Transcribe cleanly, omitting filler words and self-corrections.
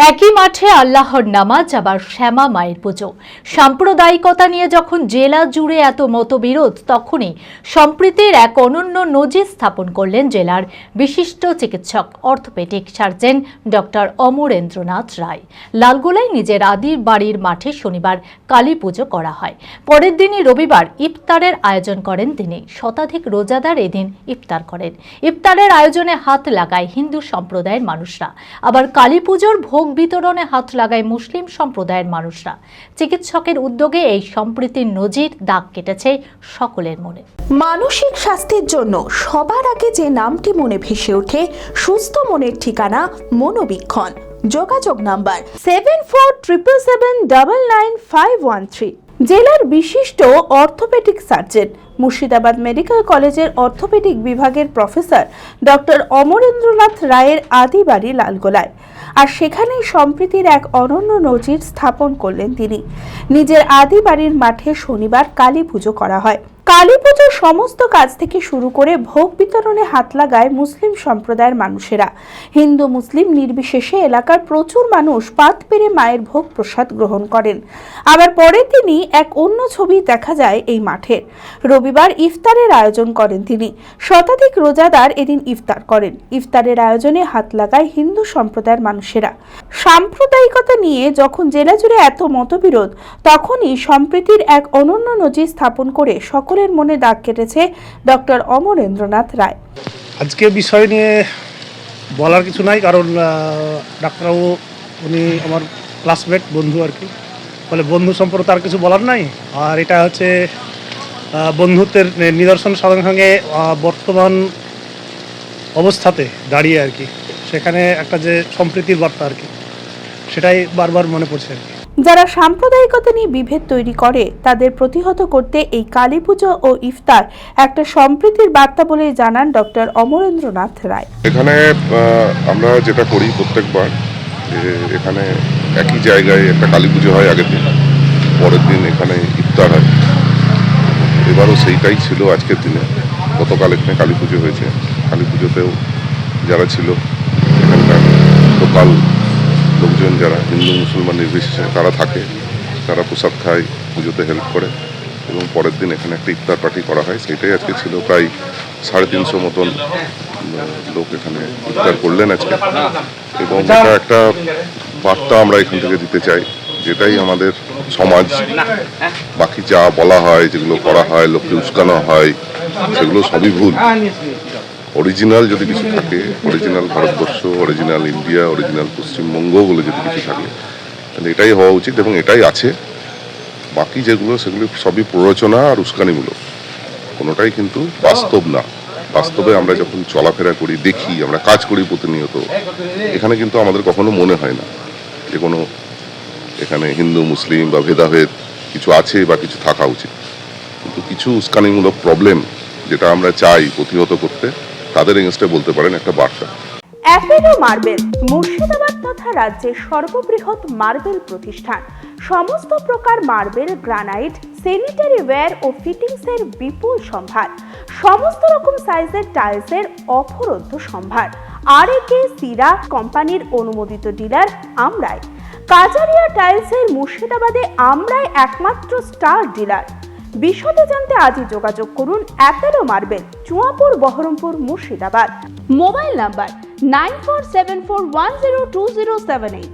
একই মাঠে আল্লাহর নামাজ আবার শ্যামা মায়ের পুজো। সাম্প্রদায়িকতা নিয়ে যখন জেলা জুড়ে এত মতবিরোধ, তখনই সম্প্রীতির এক অনন্য নজির স্থাপন করলেন জেলার বিশিষ্ট চিকিৎসক অর্থোপেডিক সার্জন ডক্টর অমরেন্দ্রনাথ রায়। লালগোলায় নিজের আদির বাড়ির মাঠে শনিবার কালী পুজো করা হয়। পরের দিনই রবিবার ইফতারের আয়োজন করেন তিনি। শতাধিক রোজাদার এদিন ইফতার করেন। ইফতারের আয়োজনে হাত লাগায় হিন্দু সম্প্রদায়ের মানুষরা, আবার কালী পুজোর ভোগ বিতরণে হাত লাগায় মুসলিম সম্প্রদায়ের মানুষরা। চিকিৎসকের উদ্যোগে এই সম্প্রীতির নজির দাগ কেটেছে সকলের মনে। মানসিক স্বাস্থ্যের জন্য সবার আগে যে নামটি মনে ভেসে ওঠে, সুস্থ মনের ঠিকানা মনোবীক্ষণ। যোগাযোগ নাম্বার 7477799513। জেলার বিশিষ্ট অর্থোপেডিক সার্জন, মুর্শিদাবাদ মেডিকেল কলেজের অর্থোপেডিক বিভাগের প্রফেসর ডক্টর অমরেন্দ্রনাথ রায়ের আদি বাড়ি লালগোলায়। আর সেখানেই সম্প্রীতির এক অনন্য নজির স্থাপন করলেন তিনি। নিজের আদি বাড়ির মাঠে শনিবার কালী পুজো করা হয়। কালী পুজোর সমস্ত কাজ থেকে শুরু করে ভোগ বিতরণে হাত লাগায় মুসলিম সম্প্রদায়ের মানুষেরা। হিন্দু মুসলিম নির্বিশেষে এলাকার প্রচুর মানুষ পাত পেরে মায়ের ভোগ প্রসাদ গ্রহণ করেন। আবার পরের দিনই এক অন্য ছবি দেখা যায় এই মাঠের। রবিবার ইফতারের আয়োজন করেন তিনি। শতাধিক রোজাদার এদিন ইফতার করেন। ইফতারের আয়োজনে হাত লাগায় হিন্দু সম্প্রদায়ের মানুষেরা। সাম্প্রদায়িকতা নিয়ে যখন জেলা জুড়ে এত মতবিরোধ, তখনই সম্প্রীতির এক অনন্য নজির স্থাপন করে সকলের মনে দাগ কেটেছে ডক্টর অমরেন্দ্রনাথ রায়। আজকে বিষয় নিয়ে বলার কিছু নাই, কারণ ডাক্তারবাবু উনি আমার ক্লাসমেট, বন্ধু আর কি, ফলে বন্ধু সম্পর্কে তার কিছু বলার নাই। আর এটা হচ্ছে বন্ধুত্বের নিদর্শন, সঙ্গে সঙ্গে বর্তমান অবস্থাতে দাঁড়িয়ে আর কি, সেখানে একটা যে সম্প্রীতির বার্তা আর কি, সেটাই বারবার মনে পড়ছে আর কি। যারা সাম্প্রদায়িকতা নিয়ে বিভেদ তৈরি করে, তাদের প্রতিহত করতে এই কালী পুজো ও ইফতার একটা সম্প্রীতির বার্তা বলে জানান ডক্টর অমরেন্দ্রনাথ রায়। এখানে আমরা যেটা করি প্রত্যেকবার, এখানে একই জায়গায় একটা কালী পুজো হয় আগের দিন, পরের দিন এখানে ইফতার হয়। এবারও সেইটাই ছিল আজকের দিনে। গতকাল এখানে কালী পুজো হয়েছে। কালী পুজোতেও যারা ছিল এখানকার লোকাল লোকজন, যারা হিন্দু মুসলমান নির্বিশেষে তারা থাকে, তারা প্রসাদ খায়, পুজোতে হেল্প করে, এবং পরের দিন এখানে একটা ইফতার পার্টি করা হয়। সেটাই আজকে ছিল। প্রায় 350 মতন লোক এখানে ইফতার করলেন আজকে, এবং এটা একটা বার্তা আমরা এখান থেকে দিতে চাই, যেটাই আমাদের সমাজ, বাকি যা বলা হয়, যেগুলো করা হয়, লোককে উস্কানো হয়, সেগুলো সবই ভুল। অরিজিনাল যদি কিছু থাকে, original Bharatvarsha, original India, original Paschimbanga বলে যদি কিছু থাকে, তাহলে এটাই হওয়া উচিত, এবং এটাই আছে। বাকি যেগুলো, সেগুলো সবই প্ররোচনা আর উস্কানিমূলক, কোনোটাই কিন্তু বাস্তব না। বাস্তবে আমরা যখন চলাফেরা করি, দেখি, আমরা কাজ করি প্রতিনিয়ত, এখানে কিন্তু আমাদের কখনো মনে হয় না যে কোনো এখানে হিন্দু মুসলিম বা ভেদাভেদ কিছু আছে বা কিছু থাকা উচিত। কিন্তু কিছু উস্কানিমূলক প্রবলেম যেটা আমরা চাই প্রতিহত করতে, তাদের এগেইনস্টে বলতে পারেন একটা বার্তা। অ্যাপেলো মার্বেল মুর্শিদাবাদ তথা রাজ্যের সর্ববৃহৎ মার্বেল প্রতিষ্ঠান। সমস্ত প্রকার মার্বেল, গ্রানাইট, স্যানিটারি ওয়্যার ও ফিটিংসের বিপুল সম্ভার। সমস্ত রকম সাইজের টাইলসের অফুরন্ত সম্ভার। আর.এ.কে সিরা কোম্পানির অনুমোদিত ডিলার আমরাই। কাজারিয়া টাইলসের মুর্শিদাবাদে আমরাই একমাত্র স্টার ডিলার। বিশদে জানতে আজই যোগাযোগ করুন Apollo marble, Chuapur, Baharampur, Murshidabad. Mobile number 9474102078।